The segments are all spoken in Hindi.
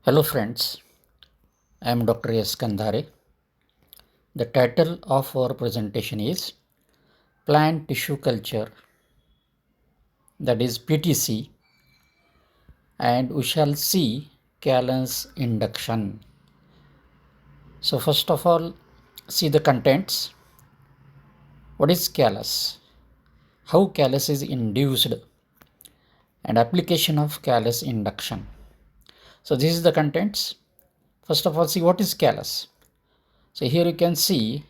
Hello friends, I am Dr. S. Kandhare. The title of our presentation is Plant Tissue Culture, that is PTC, and we shall see Callan's induction. So first of all, see the contents. What is callus? How callus is induced and application of callus induction. So this is the contents. First of all, see what is callus. So here you can see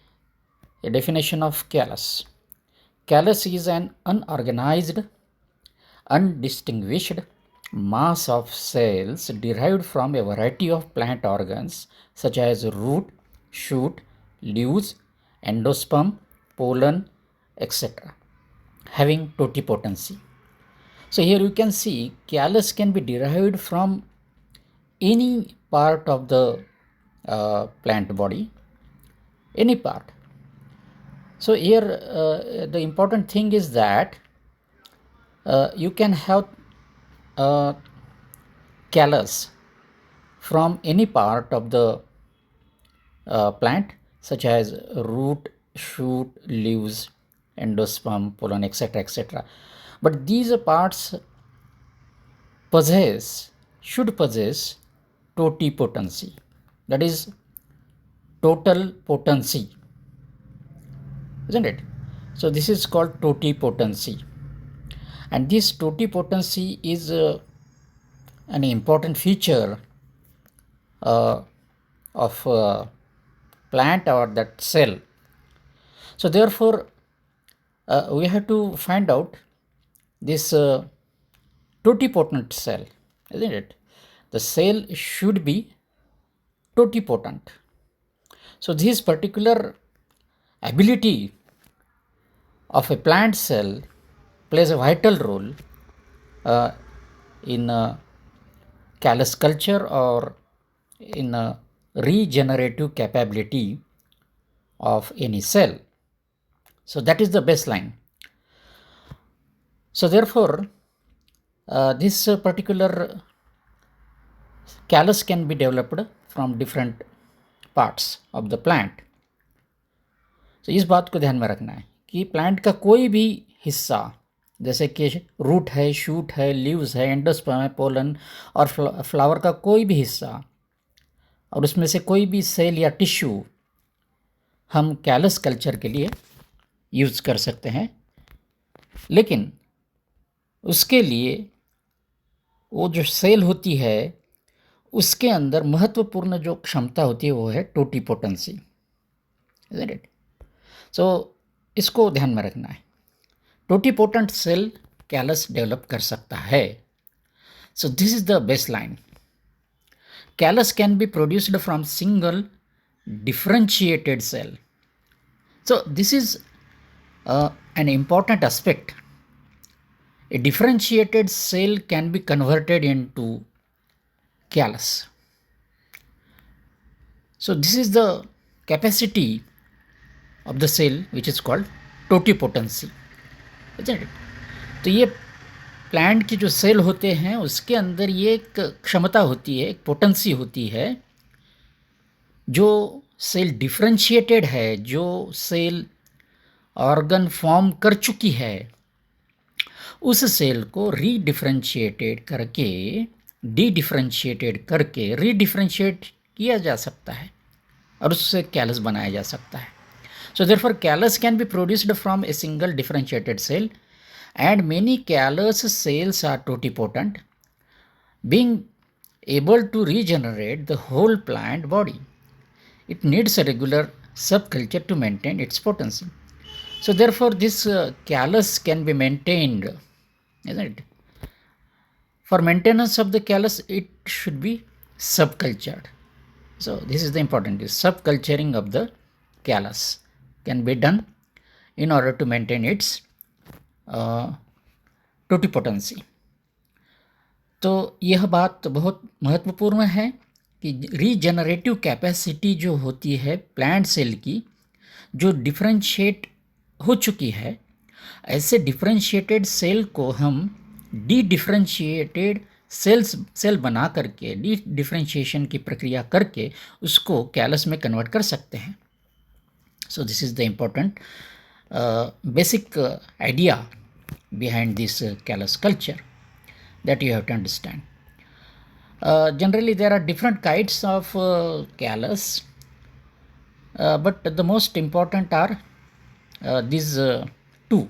a definition of callus. Callus is an unorganized, undistinguished mass of cells derived from a variety of plant organs such as root, shoot, leaves, endosperm, pollen, etc., having totipotency. So here you can see callus can be derived from any part of the plant body, any part. So here the important thing is that you can have callus from any part of the plant such as root, shoot, leaves, endosperm, pollen, etc. But these parts should possess totipotency, that is total potency, isn't it? So this is called totipotency, and this totipotency is an important feature of plant or that cell. So therefore we have to find out this totipotent cell, isn't it? The cell should be totipotent. So this particular ability of a plant cell plays a vital role in callus culture or in regenerative capability of any cell. So that is the baseline. So therefore this particular callus can be developed from different parts of the plant. तो इस बात को ध्यान में रखना है कि प्लांट का कोई भी हिस्सा, जैसे कि रूट है, शूट है, लीव्स है, एंडोस्पर्म है, पोलन और फ्लावर का कोई भी हिस्सा, और उसमें से कोई भी सेल या टिश्यू हम कैलस कल्चर के लिए यूज़ कर सकते हैं। लेकिन उसके लिए वो जो सेल होती है उसके अंदर महत्वपूर्ण जो क्षमता होती है वो है टोटिपोटेंसी, इज़न्ट इट? सो इसको ध्यान में रखना है। टोटिपोटेंट सेल कैलस डेवलप कर सकता है। सो this is the base line. Callus can be produced from single differentiated cell. So this is an important aspect. A differentiated cell can be converted into callus. So this is the capacity of the cell which is called totipotency, isn't it? तो ये प्लांट की जो सेल होते हैं उसके अंदर ये एक क्षमता होती है, एक पोटेंसी होती है। जो सेल डिफरेंशिएटेड है, जो सेल ऑर्गन फॉर्म कर चुकी है, उस सेल को रीडिफरेंशिएटेड करके, डी-डिफरेंशिएटेड करके रीडिफरेंशिएट किया जा सकता है और उससे कैलस बनाया जा सकता है। So therefore callus can be produced from a single differentiated cell and many callus cells are totipotent, being able to regenerate the whole plant body. It needs a regular subculture to maintain its potency. So therefore this callus can be maintained, isn't it? For maintenance of the callus it should be subcultured. So this is the important is subculturing of the callus can be done in order to maintain its totipotency. तो यह बात बहुत महत्वपूर्ण है कि रीजनरेटिव कैपेसिटी जो होती है प्लांट सेल की, जो डिफरेंशिएट हो चुकी है, ऐसे डिफरेंशिएटेड सेल को हम डी डिफरेंशिएटेड सेल बना करके डिफरेंशिएशन की प्रक्रिया करके उसको कैलस में कन्वर्ट कर सकते हैं. So this is the important basic idea behind this callus culture that you have to understand. Generally there are different kinds of callus, but the most important are these two.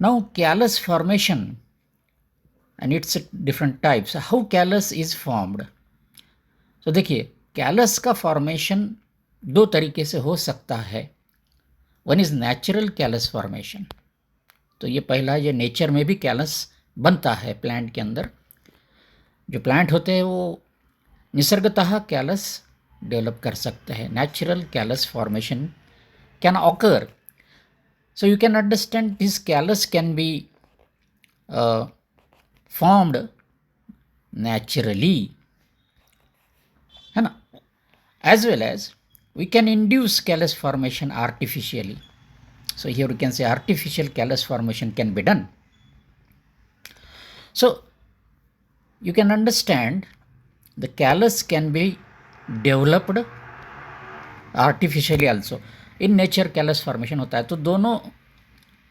Now callus formation and its different types. How callus is formed? So देखिए callus का formation दो तरीके से हो सकता है. One is natural callus formation. तो ये पहला, ये नेचर में भी कैलस बनता है प्लांट के अंदर. जो प्लांट होते हैं वो निसर्गतः कैलस डेवलप कर सकते हैं. Natural callus formation can occur. So you can understand this callus can be formed naturally, है ना, as well as we can induce callus formation artificially. So here we can say artificial callus formation can be done. So you can understand the callus can be developed artificially also. In nature callus formation होता है. तो दोनों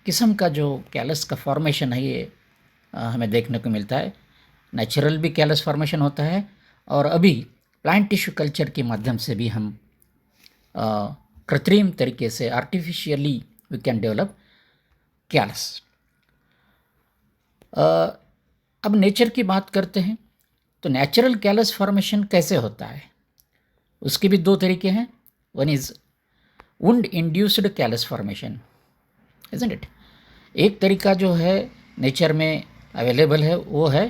किस्म का जो callus का formation है ये हमें देखने को मिलता है. नेचुरल भी callus formation होता है और अभी प्लांट टिश्यू कल्चर के माध्यम से भी हम कृत्रिम तरीके से artificially we can develop callus. अब नेचर की बात करते हैं. तो नेचुरल कैलस फॉर्मेशन कैसे होता है, उसके भी दो तरीके हैं. One is wound induced callus formation, isn't it. एक तरीका जो है नेचर में अवेलेबल है वो है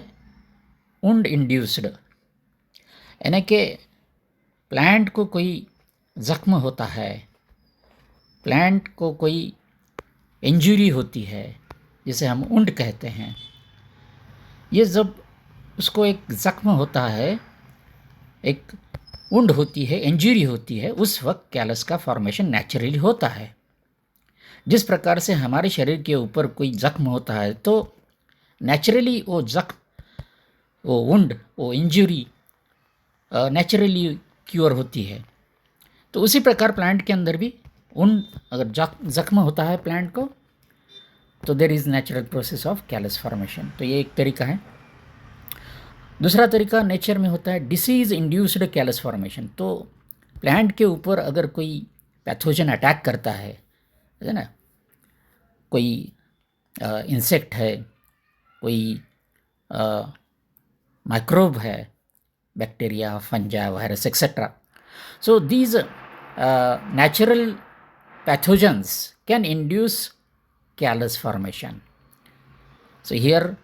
वुंड इंड्यूस्ड, यानी कि प्लांट को कोई ज़ख्म होता है, प्लांट को कोई इंजरी होती है जिसे हम वुंड कहते हैं. ये जब उसको एक ज़ख्म होता है, एक वुंड होती है, इंजरी होती है, उस वक्त कैलस का फॉर्मेशन नेचुरली होता है. जिस प्रकार से हमारे शरीर के ऊपर कोई ज़ख्म होता है तो नेचुरली वो ज़ख्म, वो वुंड, वो इंजरी नेचुरली क्योर होती है. तो उसी प्रकार प्लांट के अंदर भी अगर ज़ख्म होता है प्लांट को तो there is natural process of callus formation. तो ये एक तरीका है. दूसरा तरीका नेचर में होता है डिसीज़ इंड्यूस्ड कैलस फॉर्मेशन. तो प्लांट के ऊपर अगर कोई पैथोजन अटैक करता है ना, कोई इंसेक्ट है, कोई माइक्रोब है, bacteria, फंजा, virus etcetera. So these natural pathogens can induce callus formation. So here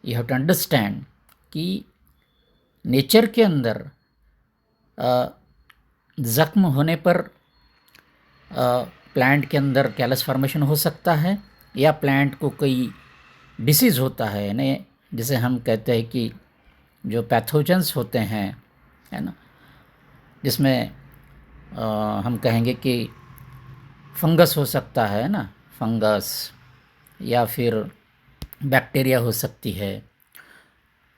you have to understand कि नेचर के अंदर ज़ख्म होने पर प्लांट के अंदर कैलस फॉर्मेशन हो सकता है, या प्लांट को कोई डिसीज़ होता है, यानी जिसे हम कहते हैं कि जो पैथोजेंस होते हैं, है ना, जिसमें हम कहेंगे कि फंगस हो सकता है ना, फंगस, या फिर बैक्टीरिया हो सकती है,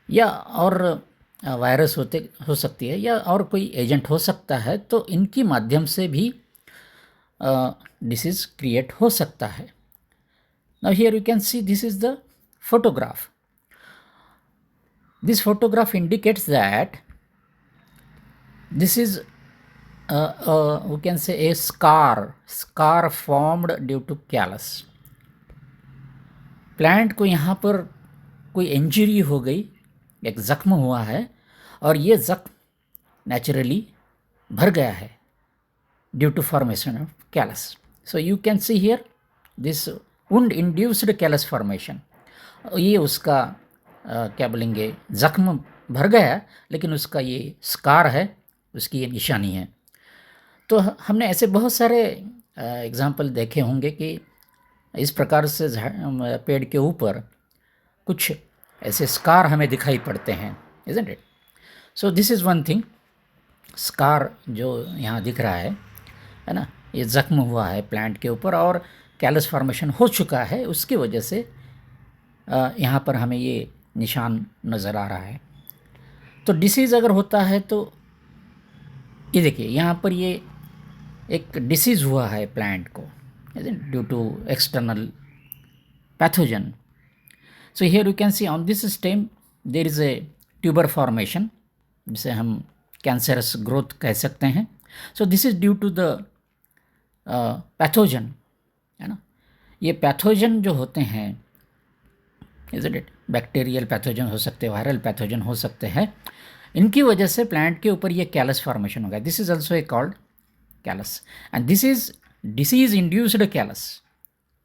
या और वायरस हो सकती है, या और कोई एजेंट हो सकता है. तो इनकी माध्यम से भी डिसीज़ क्रिएट हो सकता है. Now here you can see this is the photograph. This photograph indicates that this is we can say a scar formed due to callus. Plant को यहाँ पर कोई इंजरी हो गई, एक ज़ख्म हुआ है, और ये ज़ख्म नेचुरली भर गया है due to formation of callus. So you can see here this wound induced callus formation. ये उसका क्या बोलेंगे, ज़ख्म भर गया, लेकिन उसका ये स्कार है, उसकी ये निशानी है. तो हमने ऐसे बहुत सारे एग्जाम्पल देखे होंगे कि इस प्रकार से पेड़ के ऊपर कुछ ऐसे स्कार हमें दिखाई पड़ते हैं, isn't it. So this is one thing. Scar जो यहाँ दिख रहा है ना, ये ज़ख्म हुआ है प्लांट के ऊपर और कैलस फॉर्मेशन हो चुका है, उसकी वजह से यहाँ पर हमें ये निशान नज़र आ रहा है। तो डिसीज़ अगर होता है तो ये देखिए यहाँ पर ये एक डिसीज़ हुआ है प्लांट को due to external pathogen. So here you can see on this stem there is a tuber formation, जिसे हम कैंसरस ग्रोथ कह सकते हैं। So this is due to the pathogen, है ना। ये पैथोजन जो होते हैं, इज़ इट बैक्टीरियल पैथोजन हो सकते हैं, वायरल पैथोजन हो सकते हैं, इनकी वजह से प्लांट के ऊपर ये कैलस फॉर्मेशन होगा। This is also a called callus and this is disease induced callus.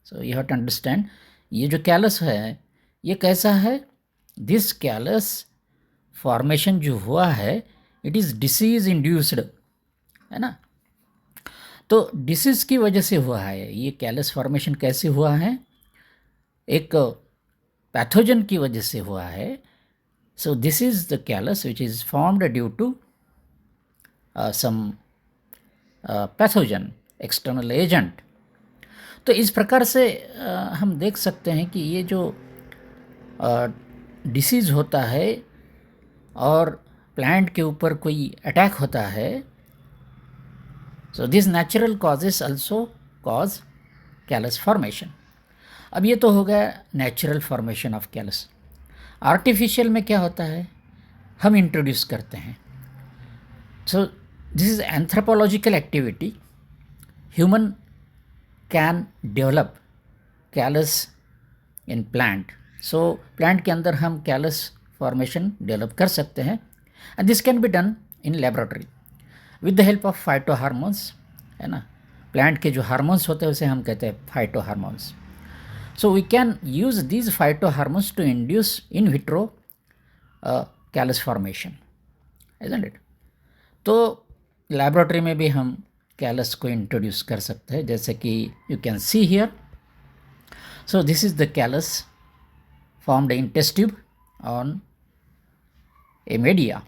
So you have to understand ये जो कैलस है ये कैसा है। दिस कैलस फॉर्मेशन जो हुआ है इट इज़ डिसीज इंड्यूस्ड, है ना। तो डिसीज़ की वजह से हुआ है ये कैलस फॉर्मेशन। कैसे हुआ है? एक पैथोजन की वजह से हुआ है। So this is the callus which is formed due to some pathogen, external agent. तो इस प्रकार से हम देख सकते हैं कि ये जो डिसीज़ होता है और प्लांट के ऊपर कोई अटैक होता है, so this natural causes also cause callus formation. अब ये तो हो गया natural formation of callus. Artificial में क्या होता है, हम इंट्रोड्यूस करते हैं। So this is anthropological activity. Human can develop callus in plant. So plant के अंदर हम कैलस फॉर्मेशन डेवलप कर सकते हैं and this can be done in laboratory with the help of phyto hormones, है ना। प्लांट के जो हार्मोन्स होते हैं उसे हम कहते हैं phyto hormones. So we can use these phytohormones to induce in vitro callus formation, isn't it? तो लैबोरेटरी में भी हम कैलस को इंट्रोड्यूस कर सकते हैं, जैसे कि you can see here. So this is the callus formed in test tube on a media.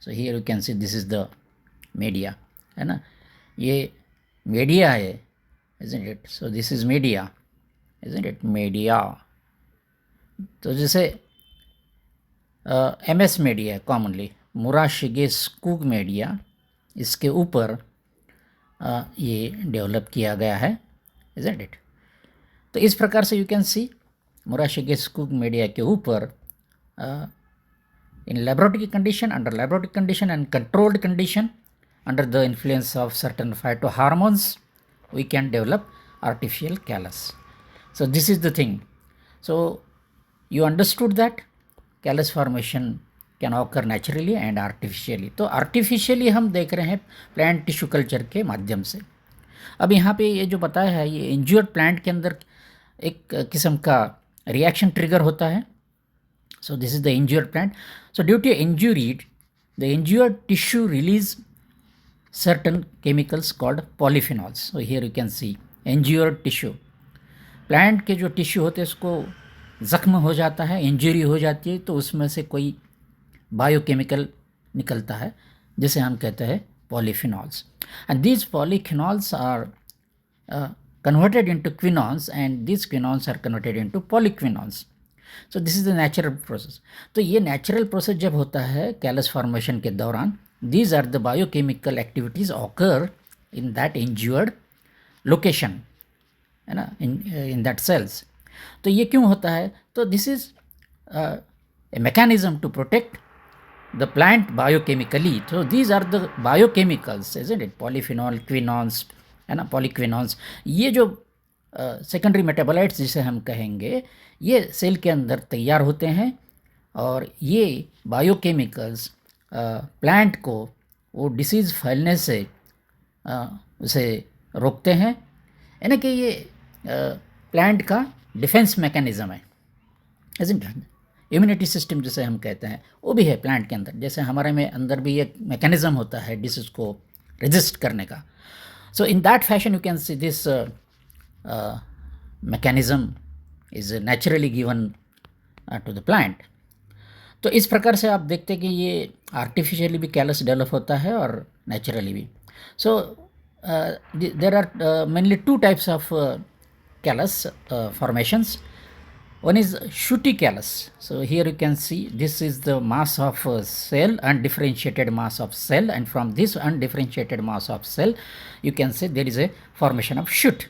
So here you can see this is the media, है ना। ये मीडिया है, isn't it? So this is media, isn't it? Media. तो जैसे MS media commonly Murashige Skoog media, इसके ऊपर ये डेवलप किया गया है, isn't it? तो इस प्रकार से you can see Murashige Skoog media के ऊपर in laboratory condition, under laboratory condition and controlled condition, under the influence of certain phytohormones, we can develop artificial callus. So this is the thing. So you understood that callus formation can occur naturally and artificially. तो artificially हम देख रहे हैं plant tissue culture के माध्यम से। अब यहाँ पे ये जो बताया है, ये injured plant के अंदर एक किस्म का reaction trigger होता है। So this is the injured plant. So due to injury, the injured tissue release certain chemicals called polyphenols. So here you can see injured tissue. Plant के जो टिश्यू होते हैं उसको ज़ख्म हो जाता है, इंजरी हो जाती है, तो उसमें से कोई बायोकेमिकल निकलता है जिसे हम कहते हैं polyphenols. And these polyphenols are converted into quinones and these quinones are converted into polyquinones. So this is the natural process. तो ये नेचुरल प्रोसेस जब होता है कैलस फॉर्मेशन के दौरान, these are the biochemical activities occur in that injured location, है ना, in that cells. तो ये क्यों होता है? तो this is a mechanism to protect the plant biochemically. So these are the biochemicals, isn't it? Polyphenol, quinones, है ना, polyquinones. ये जो सेकेंडरी मेटाबोलाइट्स जिसे हम कहेंगे, ये सेल के अंदर तैयार होते हैं और ये बायोकेमिकल्स प्लांट को वो डिसीज़ फैलने से उसे रोकते हैं, यानी कि ये प्लांट का डिफेंस मैकेनिज़्म है, isn't it? इम्यूनिटी सिस्टम जिसे हम कहते हैं वो भी है प्लांट के अंदर, जैसे हमारे में अंदर भी एक मैकेनिज़्म होता है डिसीज़ को रेजिस्ट करने का। So in that fashion you can see this mechanism is naturally given to the plant. तो इस प्रकार से आप देखते हैं कि ये आर्टिफिशियली भी कैलस डेवलप होता है और नेचुरली भी। So there are mainly two types of callus formations. One is shooty callus. So here you can see this is the mass of cell, undifferentiated mass of cell, and from this undifferentiated mass of cell you can say there is a formation of shoot.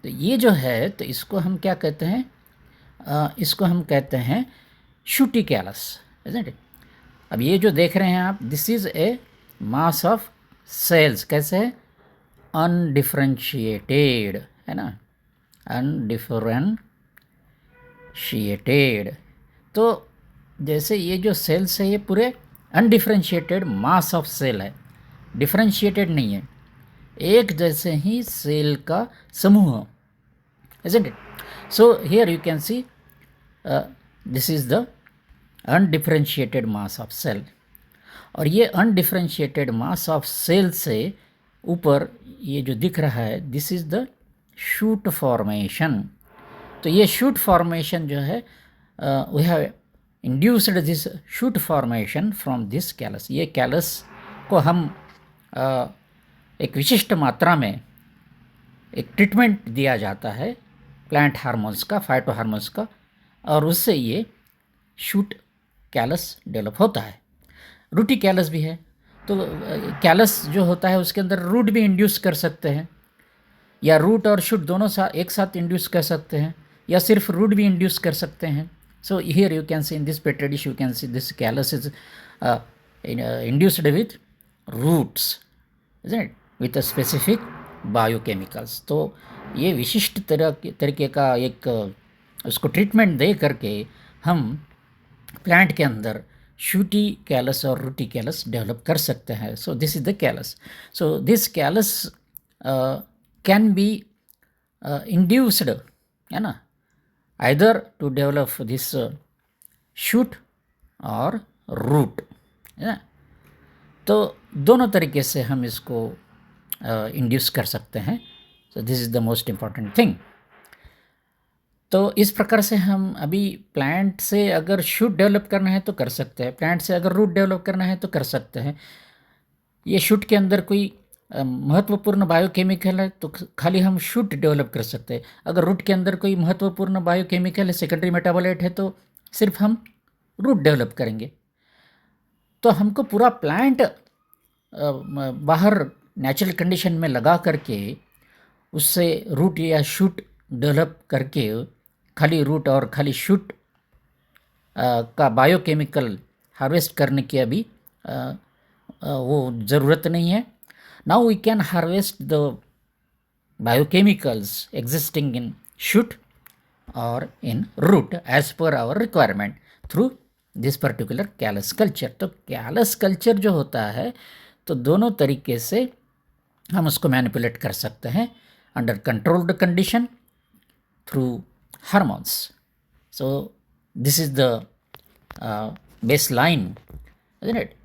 तो ये जो है तो इसको हम क्या कहते हैं, इसको हम कहते हैं शूटी कैलस, isn't it? अब ये जो देख रहे हैं आप, this is a mass of cells, कैसे है, अनडिफरेंशिएटेड, है ना, अनडिफरेंशिएटेड। तो जैसे ये जो सेल्स है ये पूरे अनडिफरेंशिएटेड मास ऑफ सेल है, डिफरेंशिएटेड नहीं है, एक जैसे ही सेल का समूह, isn't it? So here you can see this is the undifferentiated mass of cell, और ये अनडिफरेंशिएटेड मास ऑफ सेल से ऊपर ये जो दिख रहा है this is the shoot formation. तो ये शूट फॉर्मेशन जो है we have induced this shoot formation from this callus. ये कैलस को हम एक विशिष्ट मात्रा में एक ट्रीटमेंट दिया जाता है प्लांट हार्मोन्स का, फाइटो हार्मोन्स का, और उससे ये शूट कैलस डेवलप होता है। रूटी कैलस भी है, तो कैलस जो होता है उसके अंदर रूट भी इंड्यूस कर सकते हैं, या रूट और शूट दोनों एक साथ इंड्यूस कर सकते हैं, या सिर्फ रूट भी इंड्यूस कर सकते हैं। So here you can see in this petri dish you can see this callus is induced with roots, with a specific biochemicals. तो ये विशिष्ट तरीके का एक उसको ट्रीटमेंट दे करके हम प्लांट के अंदर शूटी कैलस और रूटी कैलस डेवलप कर सकते हैं। So this is the callus. So this callus can be induced, है ना, either to develop this shoot और रूट, है ना। तो दोनों तरीके से हम इसको इंड्यूस कर सकते हैं। So this is the most important thing. तो इस प्रकार से हम अभी प्लांट से अगर शूट डेवलप करना है तो कर सकते हैं, प्लांट से अगर रूट डेवलप करना है तो कर सकते हैं। ये शूट के अंदर कोई महत्वपूर्ण बायोकेमिकल है तो खाली हम शूट डेवलप कर सकते हैं, अगर रूट के अंदर कोई महत्वपूर्ण बायोकेमिकल है, सेकेंडरी मेटाबोलाइट है, तो सिर्फ हम रूट डेवलप करेंगे। तो हमको पूरा प्लांट बाहर नेचुरल कंडीशन में लगा करके उससे रूट या शूट डेवलप करके खाली रूट और खाली शूट का बायोकेमिकल हार्वेस्ट करने की अभी वो ज़रूरत नहीं है। Now we can harvest the biochemicals existing in shoot और in root as per our requirement through this particular callus culture. तो कैलस कल्चर जो होता है तो दोनों तरीके से हम उसको मैनिपुलेट कर सकते हैं, under controlled condition through hormones. So this is the baseline, isn't it,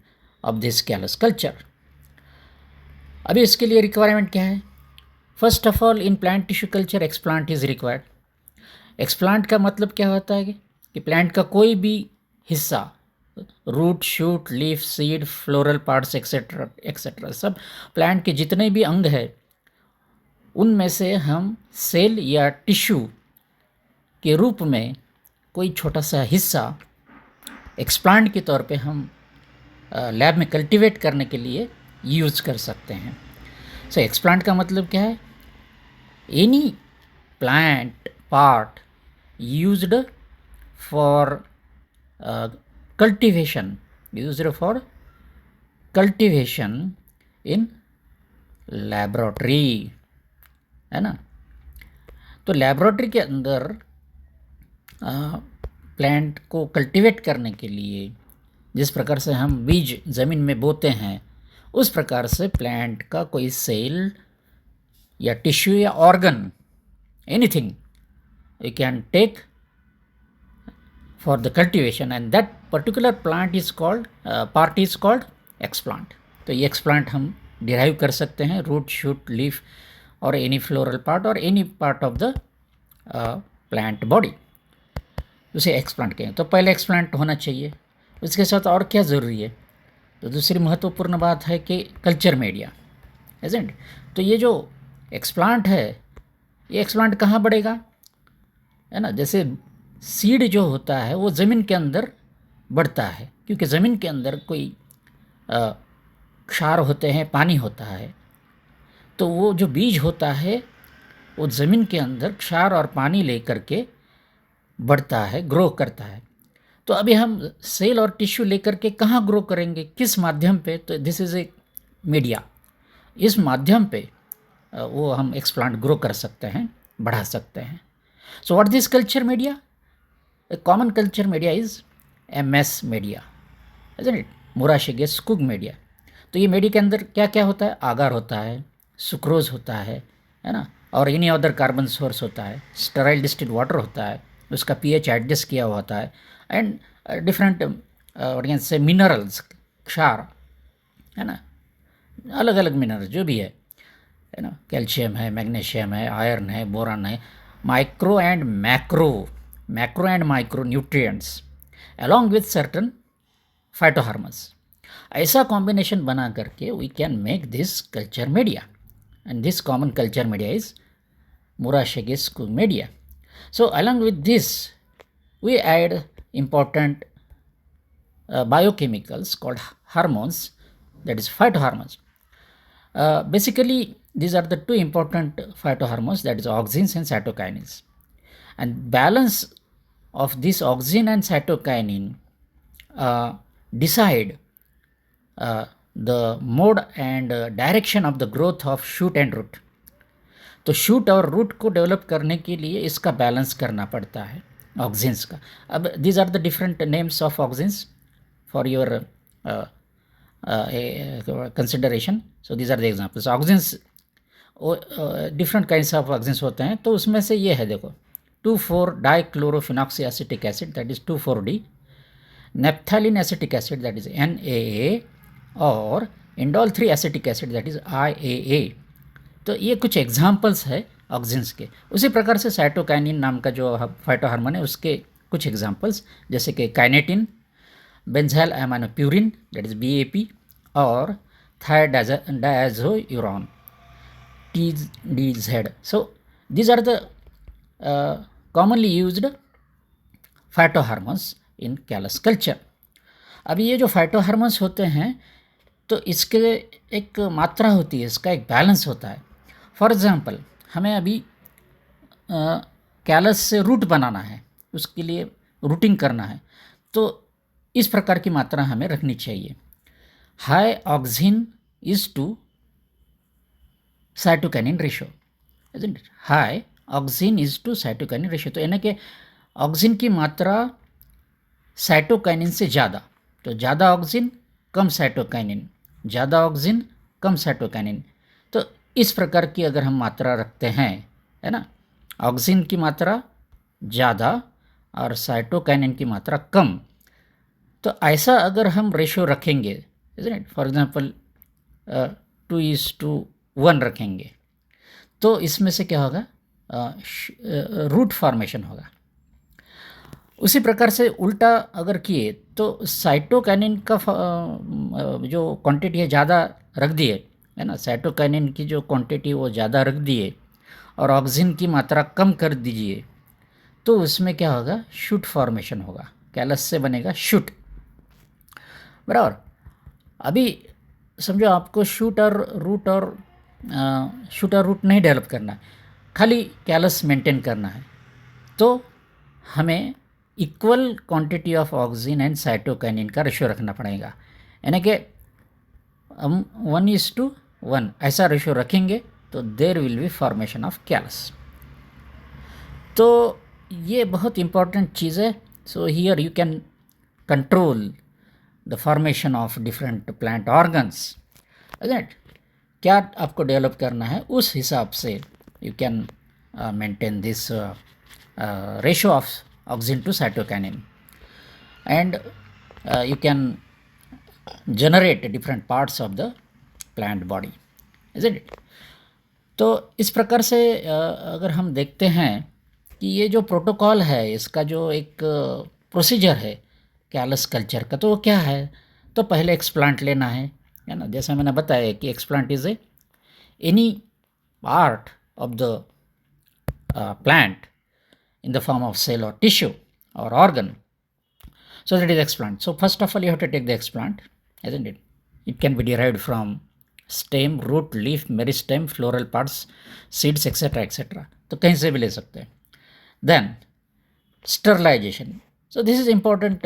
of this callus culture. अभी इसके लिए रिक्वायरमेंट क्या है? First of all in plant tissue culture explant is required. Explant का मतलब क्या होता है कि प्लांट का कोई भी हिस्सा, root, shoot, leaf, seed, floral parts etcetera etcetera, सब प्लांट के जितने भी अंग है उनमें से हम सेल या टिश्यू के रूप में कोई छोटा सा हिस्सा एक्सप्लांट के तौर पे हम लैब में कल्टीवेट करने के लिए यूज़ कर सकते हैं। सो एक्सप्लांट का मतलब क्या है? Any plant part used for cultivation in laboratory, है ना। तो लैबोरेटरी के अंदर प्लांट को कल्टीवेट करने के लिए जिस प्रकार से हम बीज ज़मीन में बोते हैं उस प्रकार से प्लांट का कोई सेल या टिश्यू या organ, anything we can take for the cultivation and that particular plant is called part is called explant. तो ये एक्सप्लांट हम डिराइव कर सकते हैं रूट, शूट, लीफ और एनी फ्लोरल पार्ट और any part of the plant body, उसे एक्सप्लांट कहें। तो पहले एक्सप्लांट होना चाहिए। उसके साथ और क्या ज़रूरी है? तो दूसरी महत्वपूर्ण बात है कि कल्चर मीडिया, एजेंट। तो ये जो एक्सप्लांट है ये एक्सप्लांट कहाँ बढ़ेगा, है ना। जैसे सीड जो होता है वो ज़मीन के अंदर बढ़ता है, क्योंकि ज़मीन के अंदर कोई क्षार होते हैं, पानी होता है, तो वो जो बीज होता है वो ज़मीन के अंदर क्षार और पानी लेकर के बढ़ता है, ग्रो करता है। तो अभी हम सेल और टिश्यू लेकर के कहाँ ग्रो करेंगे, किस माध्यम पे? तो दिस इज़ ए मीडिया। इस माध्यम पे वो हम एक्सप्लांट ग्रो कर सकते हैं, बढ़ा सकते हैं। So what this culture media? A common culture media is MS media, isn't it? Murashige Skoog media. तो ये मीडिया के अंदर क्या क्या होता है? आगार होता है, सुक्रोज होता है ना, और एनी अदर कार्बन सोर्स होता है, स्टेराइल डिस्टिल्ड वाटर होता है, उसका pH एडजस्ट किया हुआ होता है, एंड डिफरेंट और से मिनरल्स, क्षार, है ना, अलग अलग मिनरल्स जो भी है ना, कैल्शियम है, मैग्नीशियम है, आयरन है, बोरान है, micro and micro nutrients along with certain phytohormones. ऐसा कॉम्बिनेशन बना करके we can make this culture media, and this common culture media is Murashige media. So along with this we add important biochemicals called hormones, that is phytohormones. Basically these are the two important phytohormones, that is auxins and cytokinins, and balance of this auxin and cytokinin decide the mode and direction of the growth of shoot and root. तो शूट और रूट को डेवलप करने के लिए इसका बैलेंस करना पड़ता है ऑक्सिन्स का। अब these are the different names of auxins for your consideration. So these are the examples. Auxins different kinds of auxins होते हैं, तो उसमें से ये है, देखो, two four dichlorophenoxy acetic acid, that is 2,4-D, naphthalene acetic acid, that is NaA, और indole 3 acetic acid, that is IAA। तो ये कुछ एग्जाम्पल्स है ऑक्सिन्स के। उसी प्रकार से साइटोकाइनिन नाम का जो फाइटोहार्मोन है उसके कुछ एग्जाम्पल्स, जैसे कि kinetin, benzyl aminopurine, that is BAP, और thidiazuron, TDZ। So these are the commonly used phytohormones in callus culture. अब ये जो फाइटोहार्मोन्स होते हैं तो इसके एक मात्रा होती है, इसका एक बैलेंस होता है। फॉर एग्ज़ाम्पल, हमें अभी कैलस से रूट बनाना है, उसके लिए रूटिंग करना है, तो इस प्रकार की मात्रा हमें रखनी चाहिए। High auxin is to cytokinin ratio, isn't it? High auxin is to cytokinin ratio, तो यानी कि ऑक्सिन की मात्रा साइटोकाइनिन से ज़्यादा, तो ज़्यादा ऑक्सिन कम साइटोकाइनिन, ज़्यादा ऑक्सिन कम साइटोकाइनिन। तो इस प्रकार की अगर हम मात्रा रखते हैं, है ना, ऑक्सिन की मात्रा ज़्यादा और साइटोकाइनिन की मात्रा कम, तो ऐसा अगर हम रेशो रखेंगे, फॉर एग्जांपल 2:1 रखेंगे, तो इसमें से क्या होगा? रूट फॉर्मेशन होगा। उसी प्रकार से उल्टा अगर किए तो साइटोकाइनिन का जो क्वांटिटी है ज़्यादा रख दिए, है ना, साइटोकाइनिन की जो क्वांटिटी वो ज़्यादा रख दिए और ऑक्सिन की मात्रा कम कर दीजिए, तो उसमें क्या होगा? शूट फॉर्मेशन होगा, कैलस से बनेगा शूट, बराबर। अभी समझो आपको शूट और रूट नहीं डेवलप करना, खाली कैलस मेंटेन करना है, तो हमें equal quantity of auxin and cytokinin का रेशो रखना पड़ेगा, यानी कि हम 1:1 ऐसा रेशो रखेंगे तो there will be formation of callus. तो ये बहुत इम्पॉर्टेंट चीज़ है। So here you can control the formation of different plant organs, right? क्या आपको डेवलप करना है उस हिसाब से you can maintain this ratio of auxin to cytokinin, and you can generate different parts of the plant body, isn't it? तो इस प्रकार से अगर हम देखते हैं कि ये जो प्रोटोकॉल है, इसका जो एक प्रोसीजर है कैलस कल्चर का, तो वो क्या है? तो पहले एक्सप्लांट लेना है ना, जैसा मैंने बताया कि explant is any part of the plant in the form of cell or tissue, or organ. So that is explant. So first of all, you have to take the explant, isn't it? It can be derived from stem, root, leaf, meristem, floral parts, seeds, etc. etc. तो कहीं से भी ले सकते हैं. Then sterilization. So this is important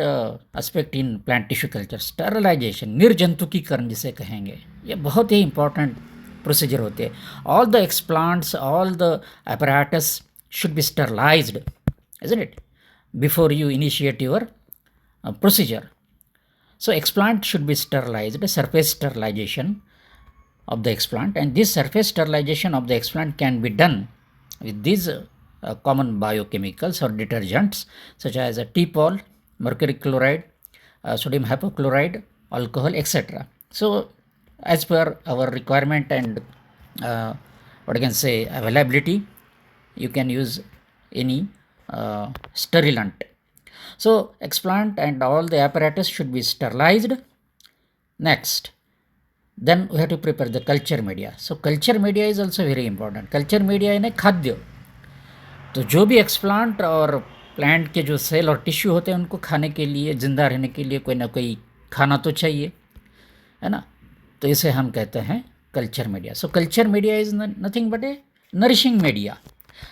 aspect in plant tissue culture. Sterilization, निर्जंतुकीकरण जिसे कहेंगे, ये बहुत ही important procedure होते हैं. All the explants, all the apparatus should be sterilized, isn't it, before you initiate your procedure. So explant should be sterilized, surface sterilization of the explant, and this surface sterilization of the explant can be done with these common biochemicals or detergents such as TPOL, mercury chloride, sodium hypochlorite, alcohol, etc. So as per our requirement and what I can say availability, you can use any sterilant. So explant and all the apparatus should be sterilized. Next, then we have to prepare the culture media. So culture media is also very important. Culture media यानी खाद्य. तो जो भी एक्सप्लांट और प्लांट के जो सेल और टिश्यू होते हैं उनको खाने के लिए, जिंदा रहने के लिए कोई ना कोई खाना तो चाहिए, है ना. तो इसे हम कहते हैं culture media. So culture media is nothing but A nourishing media,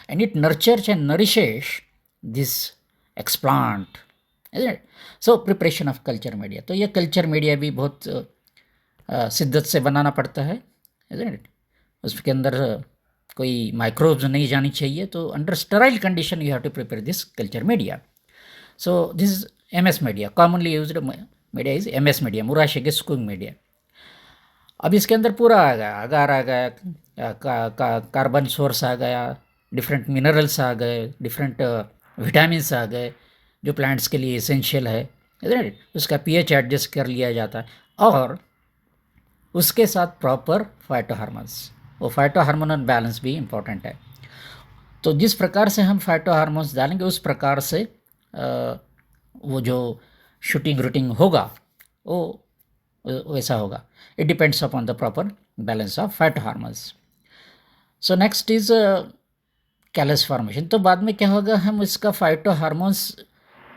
and it nurtures and nourishes this explant, isn't it? So preparation of culture media. तो ये कल्चर मीडिया भी बहुत शिद्दत से बनाना पड़ता है, isn't it? उसके अंदर कोई माइक्रोब्स नहीं जानी चाहिए. तो under sterile condition you have to prepare this culture media. So this is MS media. Commonly used media is MS media, Murashige Skoog media. अब इसके अंदर पूरा आ गया, अगार आ गया, कार्बन सोर्स आ गया, डिफरेंट मिनरल्स आ गए, डिफरेंट विटामिन्स आ गए जो प्लांट्स के लिए एसेंशियल है, उसका pH एडजस्ट कर लिया जाता है. और उसके साथ प्रॉपर फाइटोहार्मोन्स, वो फाइटोहार्मोनल बैलेंस भी इम्पॉर्टेंट है. तो जिस प्रकार से हम फाइटोहार्मोन्स डालेंगे उस प्रकार से वो जो शूटिंग रूटिंग होगा वो वैसा होगा. It depends upon the proper balance of phytohormones. So next is callus formation. तो बाद में क्या होगा, हम इसका फाइटोहार्मोन्स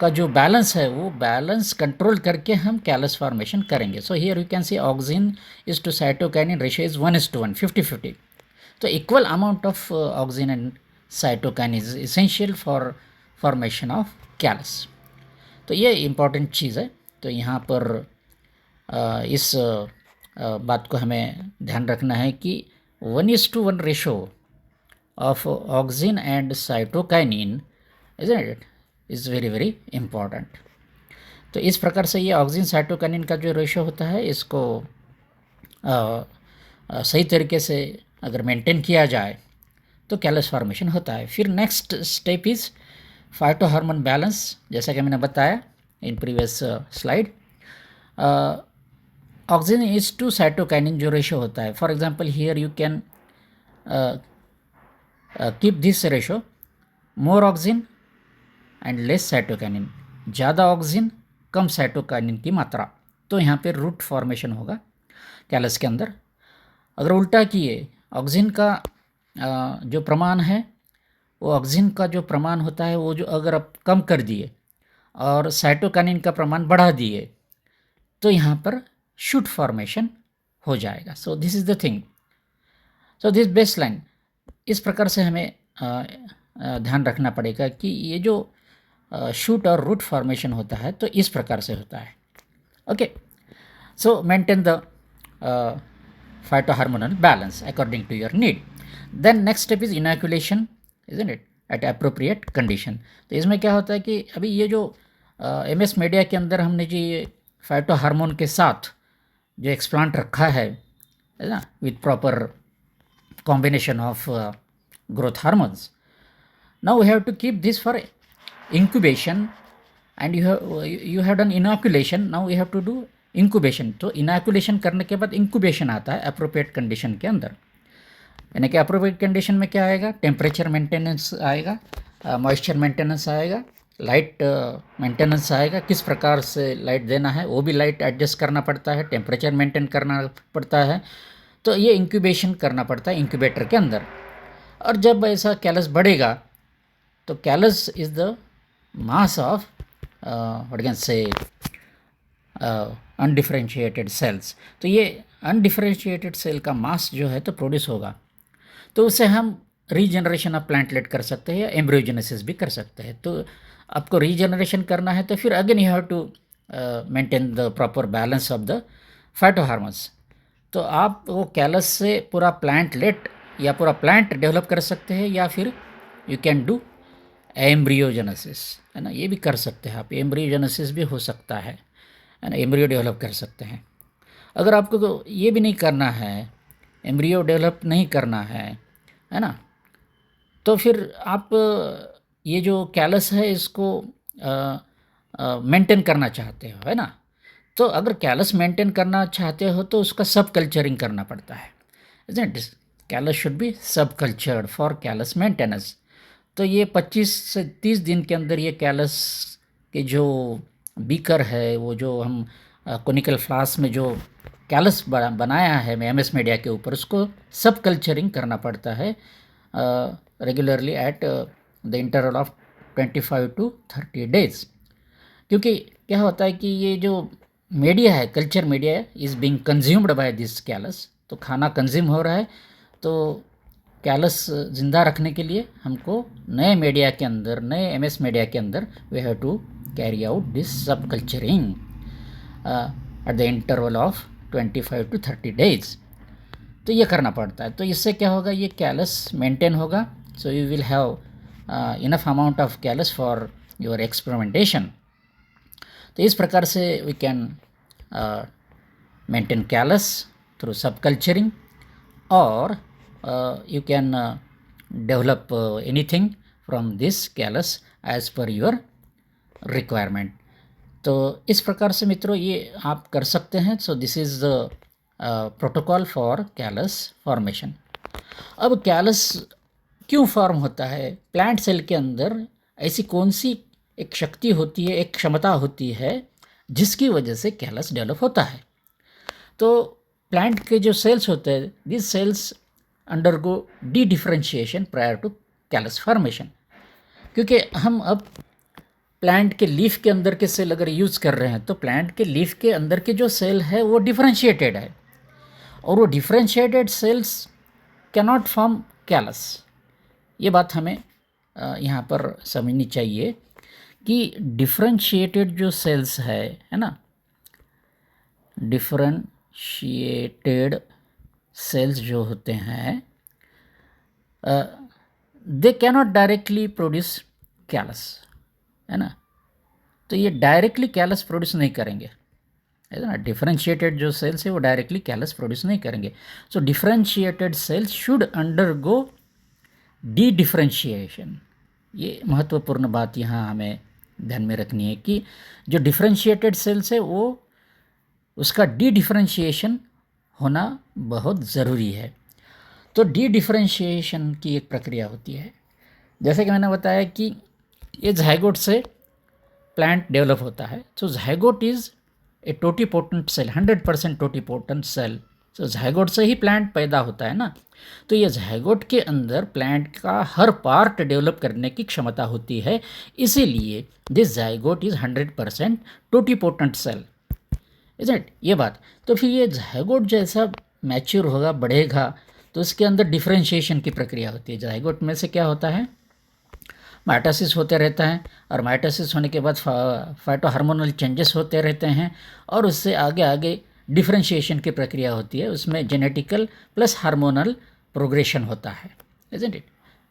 का जो बैलेंस है वो बैलेंस कंट्रोल करके हम कैलस फॉर्मेशन करेंगे. So here you can see auxin is to cytokinin ratio is 1:1, 50-50. तो equal amount of auxin and cytokinin is essential for formation of callus. तो ये इम्पॉर्टेंट चीज़ है. तो यहाँ पर इस बात को हमें ध्यान रखना है कि 1:1 ratio of auxin and cytokinin is very very important. तो इस प्रकार से ये ऑक्सिन साइटोकाइनिन का जो रेशो होता है इसको सही तरीके से अगर मेंटेन किया जाए तो कैलस फॉर्मेशन होता है. फिर next step is phytohormone balance. जैसा कि मैंने बताया in previous slide, auxin is to cytokinin जो रेशो होता है. For example here you can keep this ratio, more auxin and less cytokinin, ज़्यादा ऑक्सिन कम साइटोकाइनिन की मात्रा. तो यहाँ पे रूट फॉर्मेशन होगा कैलस के अंदर. अगर उल्टा किए, ऑक्सिन का जो प्रमाण है वो ऑक्सिन का जो प्रमाण होता है वो जो अगर आप कम कर दिए और साइटोकाइनिन का प्रमाण बढ़ा दिए तो यहाँ पर शूट फॉर्मेशन हो जाएगा. सो this is the thing. So this base line, इस प्रकार से हमें ध्यान रखना पड़ेगा कि ये जो शूट और रूट फॉर्मेशन होता है तो इस प्रकार से होता है. Okay, so maintain the phytohormonal balance according to your need. Then next step is inoculation, isn't it, at appropriate condition. तो इसमें क्या होता है कि अभी ये जो MS मीडिया के अंदर हमने जी फाइटोहार्मोन के साथ जो एक्सप्लांट रखा है ना, with proper combination of growth hormones. Now we have to keep this for incubation, and you have done inoculation. Now we have to do incubation. तो inoculation करने के बाद incubation आता है appropriate condition के अंदर. यानी कि appropriate condition में क्या आएगा, temperature maintenance आएगा, moisture maintenance आएगा, लाइट मेंटेनेंस आएगा, किस प्रकार से लाइट देना है वो भी लाइट एडजस्ट करना पड़ता है, टेम्परेचर मेंटेन करना पड़ता है. तो ये इंक्यूबेशन करना पड़ता है इंक्यूबेटर के अंदर. और जब ऐसा कैलस बढ़ेगा तो callus is the mass of what you can say undifferentiated cells. तो ये अनडिफरेंशिएटेड सेल का मास जो है तो प्रोड्यूस होगा, तो उसे हम रीजनरेशन ऑफ प्लांटलेट कर सकते हैं या एम्ब्रियोजेनेसिस भी कर सकते हैं। तो आपको रीजनरेशन करना है तो फिर again you have to maintain the proper balance of the phytohormones. तो आप वो कैलस से पूरा प्लांटलेट या पूरा प्लांट डेवलप कर सकते हैं, या फिर यू कैन डू एम्ब्रियोजेनेसिस, है ना, ये भी कर सकते हैं आप। एम्ब्रियोजेनेसिस भी हो सकता है ना, एम्ब्रियो डेवलप कर सकते हैं। अगर आपको ये भी नहीं करना है, एम्ब्रियो डेवलप नहीं करना है ना, तो फिर आप ये जो कैलस है इसको मेंटेन करना चाहते हो, है ना। तो अगर कैलस मेंटेन करना चाहते हो तो उसका सब कल्चरिंग करना पड़ता है, isn't it? Callus should be सब कल्चर्ड फॉर कैलस मेंटेनेंस। तो ये 25 से 30 दिन के अंदर ये कैलस के जो बीकर है, वो जो हम कोनिकल फ्लास्क में जो कैलस बनाया है एमएस मीडिया के ऊपर, उसको सब कल्चरिंग करना पड़ता है regularly eight the interval of 25 to 30 days। क्योंकि क्या होता है कि ये जो मीडिया है, culture media is being consumed by this callus, तो खाना कंज्यूम हो रहा है, तो कैलस ज़िंदा रखने के लिए हमको नए मीडिया के अंदर, नए एमएस मीडिया के अंदर we have to carry out this subculturing at the interval of 25 to 30 days। तो ये करना पड़ता है। तो इससे क्या होगा, ये कैलस मेंटेन होगा, so you will have enough amount of callus for your experimentation. तो इस प्रकार से we can maintain callus through subculturing, और you can develop anything from this callus as per your requirement। तो इस प्रकार से मित्रों ये आप कर सकते हैं। So this is the protocol for callus formation. अब कैलस क्यों फॉर्म होता है? प्लांट सेल के अंदर ऐसी कौन सी एक शक्ति होती है, एक क्षमता होती है जिसकी वजह से कैलस डेवलप होता है? तो प्लांट के जो सेल्स होते हैं, this cells undergo dedifferentiation prior to callus formation. क्योंकि हम अब प्लांट के लीफ के अंदर के सेल अगर यूज़ कर रहे हैं, तो प्लांट के लीफ के अंदर के जो सेल है वो डिफ्रेंशिएटेड है, और वो differentiated cells cannot form callus. ये बात हमें यहाँ पर समझनी चाहिए कि डिफ्रेंशिएटेड जो सेल्स है ना, डिफ्रेंशिएटेड सेल्स जो होते हैं they cannot directly produce callus, है ना। तो ये डायरेक्टली कैलस प्रोड्यूस नहीं करेंगे, है ना। डिफरेंशिएटेड जो सेल्स है वो डायरेक्टली कैलस प्रोड्यूस नहीं करेंगे। So differentiated cells should undergo dedifferentiation. ये महत्वपूर्ण बात यहाँ हमें ध्यान में रखनी है कि जो डिफरेंशिएटेड सेल्स है वो उसका डी डिफरेंशिएशन होना बहुत ज़रूरी है। तो डी डिफरेंशिएशन की एक प्रक्रिया होती है, जैसे कि मैंने बताया कि ये ज़ाइगोट से प्लांट डेवलप होता है। तो zygote is a totipotent cell, 100% totipotent cell. तो ज़ाइगोट से ही प्लांट पैदा होता है ना। तो ये ज़ाइगोट के अंदर प्लांट का हर पार्ट डेवलप करने की क्षमता होती है, इसीलिए this zygote is 100% totipotent cell, isn't ये बात। तो फिर ये ज़ाइगोट जैसा मैच्योर होगा, बढ़ेगा, तो उसके अंदर डिफरेंशिएशन की प्रक्रिया होती है। ज़ाइगोट में से क्या होता है, माइटोसिस होते रहता है, और माइटोसिस होने के बाद फाइटोहार्मोनल चेंजेस होते रहते हैं, और उससे आगे आगे डिफरेंशिएशन की प्रक्रिया होती है। उसमें जेनेटिकल प्लस हार्मोनल प्रोग्रेशन होता है, इज़न्ट इट।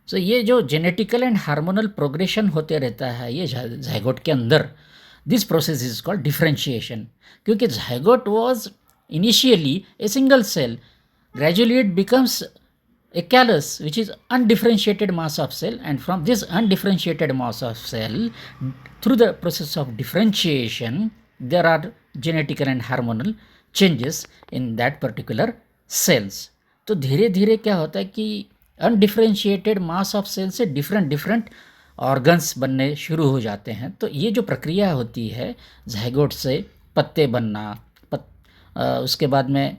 सो ये जो जेनेटिकल एंड हार्मोनल प्रोग्रेशन होते रहता है ये ज़ाइगोट के अंदर, this process is called differentiation. क्योंकि zygote was initially a single cell, gradually it becomes a callus which is undifferentiated mass of cell, and from this undifferentiated mass of cell, through the process of differentiation, there are genetical and hormonal changes in that particular cells। तो धीरे धीरे क्या होता है कि अनडिफरेंशिएटेड मास ऑफ सेल से डिफरेंट ऑर्गन्स बनने शुरू हो जाते हैं। तो ये जो प्रक्रिया होती है ज़ाइगोट से पत्ते बनना, उसके बाद में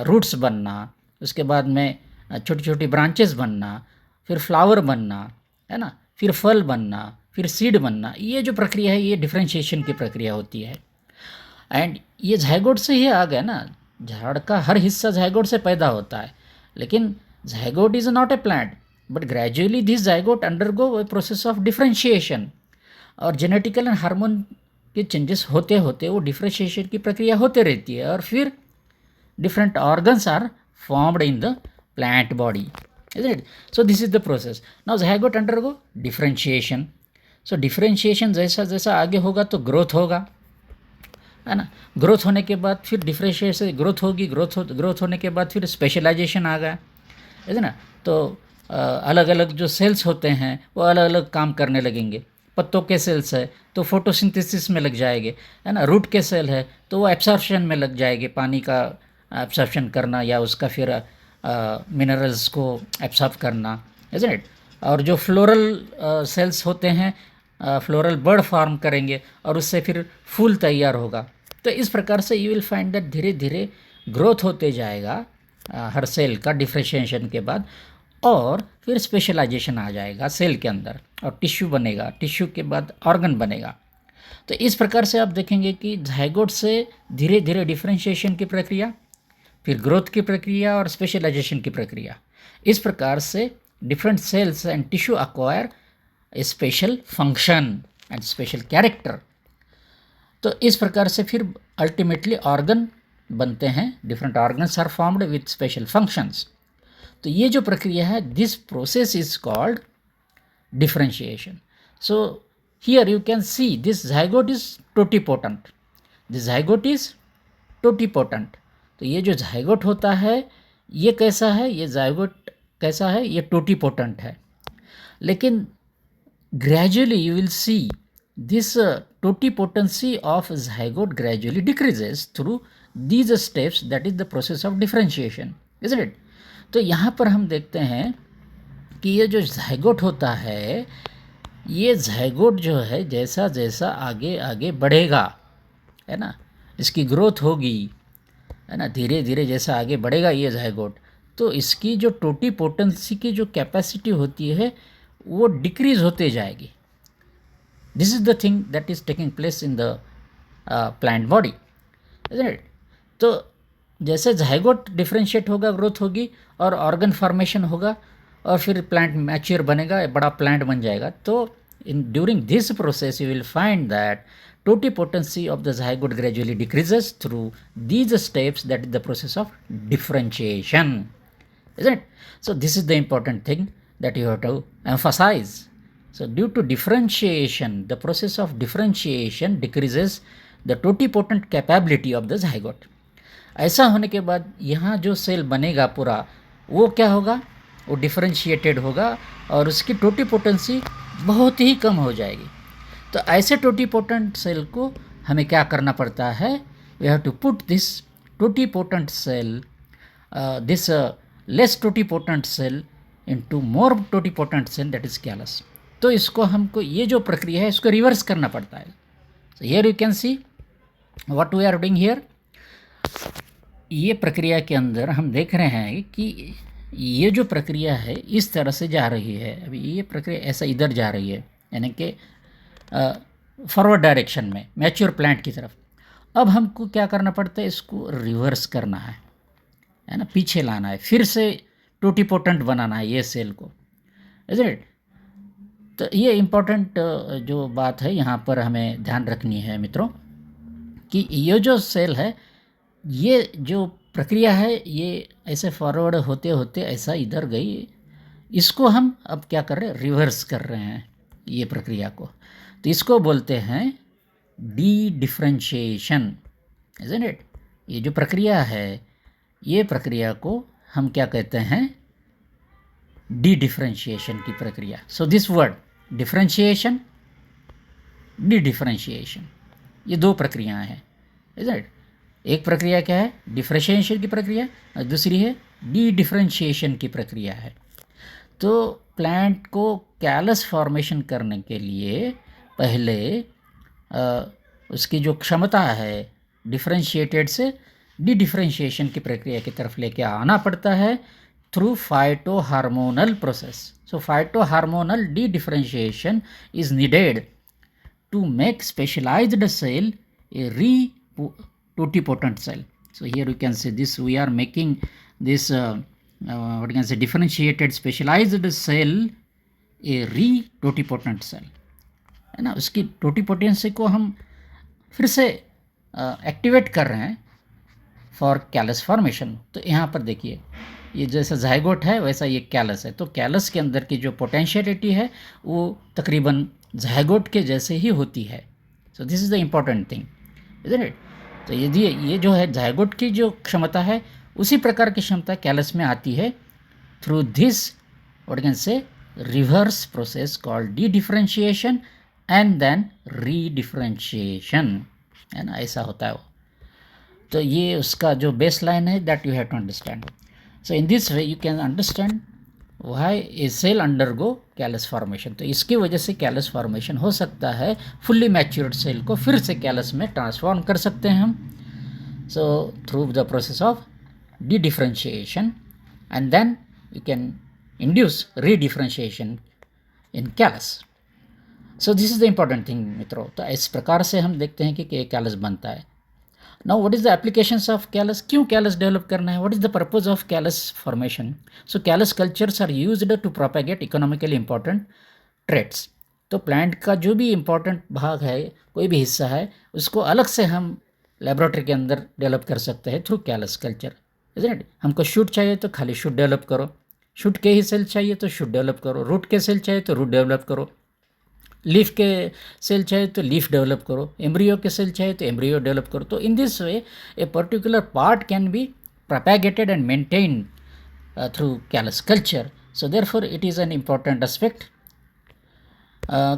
रूट्स बनना, उसके बाद में छोटी छोटी ब्रांचेस बनना, फिर फ्लावर बनना, है ना, फिर फल बनना, फिर सीड बनना, ये जो प्रक्रिया है ये डिफरेंशिएशन की प्रक्रिया होती है। एंड ये जायगोट से ही आ गया ना, झाड़ का हर हिस्सा जायगोट से पैदा होता है, लेकिन zygote is not a plant, but gradually this zygote undergo a process of differentiation, और जेनेटिकल एंड हार्मोन के चेंजेस होते होते वो डिफरेंशिएशन की प्रक्रिया होते रहती है, और फिर different organs are formed in the plant body, isn't it? So this is the process. Now zygote undergo differentiation. So differentiation जैसा जैसा आगे होगा तो ग्रोथ होगा, है ना। ग्रोथ होने के बाद फिर डिफरेंशिएशन ग्रोथ होगी, ग्रोथ होने के बाद फिर स्पेशलाइजेशन आ गया, है ना। तो अलग अलग जो सेल्स होते हैं वो अलग अलग काम करने लगेंगे। पत्तों के सेल्स है तो फोटोसिंथेसिस में लग जाएंगे, है ना। रूट के सेल है तो वो एब्सॉर्प्शन में लग जाएंगे, पानी का एब्सॉर्प्शन करना या उसका फिर मिनरल्स को एब्सॉर्ब करना, इज़न्ट इट। और जो फ्लोरल सेल्स होते हैं, फ्लोरल बर्ड फॉर्म करेंगे और उससे फिर फूल तैयार होगा। तो इस प्रकार से यू विल फाइंड दैट धीरे धीरे ग्रोथ होते जाएगा हर सेल का डिफरेंशिएशन के बाद, और फिर स्पेशलाइजेशन आ जाएगा सेल के अंदर और टिश्यू बनेगा, टिश्यू के बाद ऑर्गन बनेगा। तो इस प्रकार से आप देखेंगे कि जायगोट से धीरे धीरे डिफरेंशिएशन की प्रक्रिया, फिर ग्रोथ की प्रक्रिया और स्पेशलाइजेशन की प्रक्रिया, इस प्रकार से different cells and tissue acquire a special function and special character. तो इस प्रकार से फिर अल्टीमेटली ऑर्गन बनते हैं, different organs are formed with special functions. तो ये जो प्रक्रिया है, this process is called differentiation. So here you can see this zygote is totipotent, this zygote is totipotent. तो ये जो जायगोट होता है ये कैसा है, ये जायगोट कैसा है, ये टोटिपोटेंट है। लेकिन gradually you will see this totipotency of zygote gradually decreases through these steps, that is the process of differentiation, isn't it. तो यहाँ पर हम देखते हैं कि ये जो जायगोट होता है, ये जायगोट जो है जैसा जैसा आगे आगे बढ़ेगा, है ना, इसकी ग्रोथ होगी, है ना, धीरे धीरे जैसा आगे बढ़ेगा ये जायगोट, तो इसकी जो टोटिपोटेंसी की जो कैपेसिटी होती है वो डिक्रीज होते जाएगी। This is the thing that is taking place in the plant body, isn't it. तो जैसे जायगोट डिफरेंशिएट होगा, ग्रोथ होगी और ऑर्गन फॉर्मेशन होगा और फिर प्लांट मैच्योर बनेगा, बड़ा प्लांट बन जाएगा। तो in during this process you will find that totipotency of the zygote gradually decreases through these steps, that is the process of differentiation, isn't it? So this is the important thing that you have to emphasize. So due to differentiation, the process of differentiation decreases the totipotent capability of the zygote. ऐसा होने के बाद यहाँ जो सेल बनेगा पूरा वो क्या होगा, वो डिफरेंशिएटेड होगा और उसकी टोटिपोटेंसी बहुत ही कम हो जाएगी। तो ऐसे टोटिपोटेंट सेल को हमें क्या करना पड़ता है, we have to put this totipotent cell, this less totipotent cell into more totipotent cell, that is callus. तो इसको हमको ये जो प्रक्रिया है इसको रिवर्स करना पड़ता है। So here you can see what we are doing here. ये प्रक्रिया के अंदर हम देख रहे हैं कि ये जो प्रक्रिया है इस तरह से जा रही है, अभी ये प्रक्रिया ऐसा इधर जा रही है, यानी कि फॉरवर्ड डायरेक्शन में मैच्योर प्लांट की तरफ। अब हमको क्या करना पड़ता है, इसको रिवर्स करना है ना, पीछे लाना है, फिर से टोटिपोटेंट बनाना है ये सेल को, इज़न्ट इट। तो ये इम्पोर्टेंट जो बात है यहाँ पर हमें ध्यान रखनी है मित्रों, कि ये जो सेल है, ये जो प्रक्रिया है ये ऐसे फॉरवर्ड होते होते ऐसा इधर गई, इसको हम अब क्या कर रहे हैं, रिवर्स कर रहे हैं ये प्रक्रिया को। तो इसको बोलते हैं डी डिफरेंशिएशन, इज़न्ट इट। ये जो प्रक्रिया है ये प्रक्रिया को हम क्या कहते हैं, डी डिफरेंशिएशन की प्रक्रिया। So this word differentiation, D differentiation, ये दो प्रक्रियाएं हैं, इज़न्ट इट। एक प्रक्रिया क्या है, डिफरेंशिएशन की प्रक्रिया, और दूसरी है डी डिफरेंशिएशन की प्रक्रिया है। तो प्लांट को कैलस फॉर्मेशन करने के लिए पहले उसकी जो क्षमता है डिफरेंशिएटेड से डी डिफरेंशिएशन की प्रक्रिया की तरफ लेके आना पड़ता है through phytohormonal process. So phytohormonal dedifferentiation is needed to make specialized cell a totipotent cell. So here you can see this, we are making this what you can say differentiated specialized cell a totipotent cell, है ना. उसकी टोटीपोटेंसी को हम फिर से एक्टिवेट कर रहे हैं फॉर कैलस फॉर्मेशन. तो यहाँ पर देखिए, ये जैसा जाइगोट है वैसा ये कैलस है. तो कैलस के अंदर की जो पोटेंशियलिटी है वो तकरीबन जाइगोट के जैसे ही होती है. सो this is the important thing, isn't it. तो यदि ये जो है जाइगोट की जो क्षमता है उसी प्रकार की क्षमता कैलस में आती है through this what can say reverse process called dedifferentiation and then redifferentiation, है ना. ऐसा होता है वो. तो ये उसका जो बेस लाइन है that you have to understand. So in this way you can understand why a cell undergo callus formation. तो इसकी वजह से कैलस फॉर्मेशन हो सकता है. फुल्ली मैच्योर्ड सेल को फिर से कैलस में ट्रांसफॉर्म कर सकते हैं हम. So through the process of dedifferentiation and then you can induce redifferentiation in callus. So this is the important thing मित्रों. तो इस प्रकार से हम देखते हैं कि कैलस बनता है. Now what is the applications of callus. क्यों कैलस डेवलप करना है, what is the purpose of callus formation. So callus cultures are used to propagate economically important traits. तो प्लांट का जो भी इम्पोर्टेंट भाग है, कोई भी हिस्सा है, उसको अलग से हम लेबोरेटरी के अंदर डेवलप कर सकते हैं through callus culture, isn't it. हमको शूट चाहिए तो खाली शूट डेवलप करो, शूट के ही सेल चाहिए तो शूट डेवलप करो, रूट के सेल चाहिए तो रूट डेवलप करो, लीफ के सेल चाहिए तो लीफ डेवलप करो, एम्ब्रियो के सेल चाहिए तो एम्ब्रियो डेवलप करो. तो इन this way a particular part can be propagated and maintained through callus culture. So therefore it is an important aspect.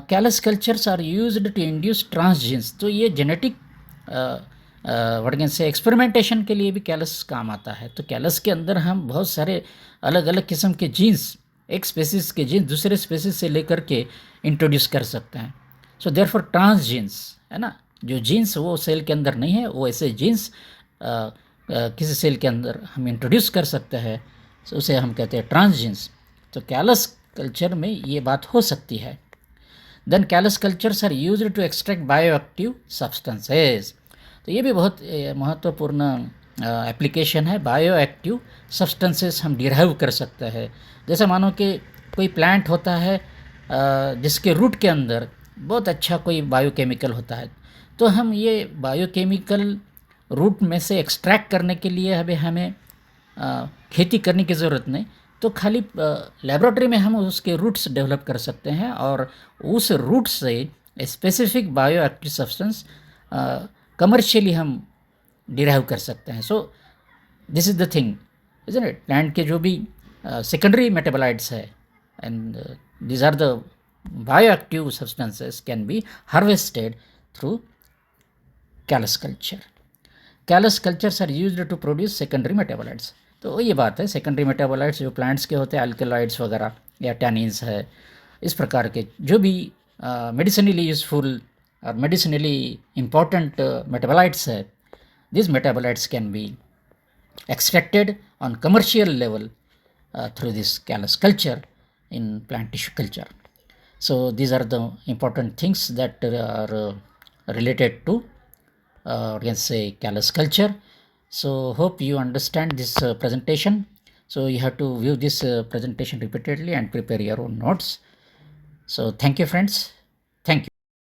Callus cultures are used to induce transgenes. तो ये जेनेटिक व्हाट कैन से एक्सपेरिमेंटेशन के लिए भी कैलस काम आता है. तो कैलस के अंदर हम बहुत सारे अलग अलग किस्म के जीन्स, एक स्पेसिस के जीन्स दूसरे स्पेसिस से लेकर के इंट्रोड्यूस कर सकते हैं. सो देयरफॉर ट्रांस जीन्स, है ना, जो जीन्स वो सेल के अंदर नहीं है, वो ऐसे जीन्स किसी सेल के अंदर हम इंट्रोड्यूस कर सकते हैं. सो उसे हम कहते हैं ट्रांस जीन्स. तो कैलस कल्चर में ये बात हो सकती है. Then callus cultures are used to extract bioactive substances. तो ये भी बहुत महत्वपूर्ण एप्लीकेशन है. बायोएक्टिव सब्सटेंसेस हम डिराइव कर सकते हैं. जैसे मानो कि कोई प्लांट होता है जिसके रूट के अंदर बहुत अच्छा कोई बायोकेमिकल होता है, तो हम ये बायोकेमिकल रूट में से एक्सट्रैक्ट करने के लिए हमें खेती करने की ज़रूरत नहीं. तो खाली लेबोरेटरी में हम उसके रूट्स डेवलप कर सकते हैं और उस रूट से स्पेसिफिक बायोएक्टिव सब्सटेंस कमर्शियली हम डिराइव कर सकते हैं. So this is the thing, isn't it. Plant के जो भी secondary metabolites है, and these are the bioactive substances can be harvested through callus culture. Callus cultures are used to produce secondary metabolites. तो ये बात है, सेकेंडरी मेटाबोलाइट्स जो प्लांट्स के होते हैं, अल्कलॉइड्स वगैरह या टैनिन्स है, इस प्रकार के जो भी मेडिसिनली यूजफुल और मेडिसिनली इम्पॉर्टेंट मेटाबोलाइट्स है, these metabolites can be extracted on commercial level through this callus culture in plant tissue culture. So these are the important things that are related to you can say callus culture. So hope you understand this presentation. So you have to view this presentation repeatedly and prepare your own notes. So thank you friends. Thank you.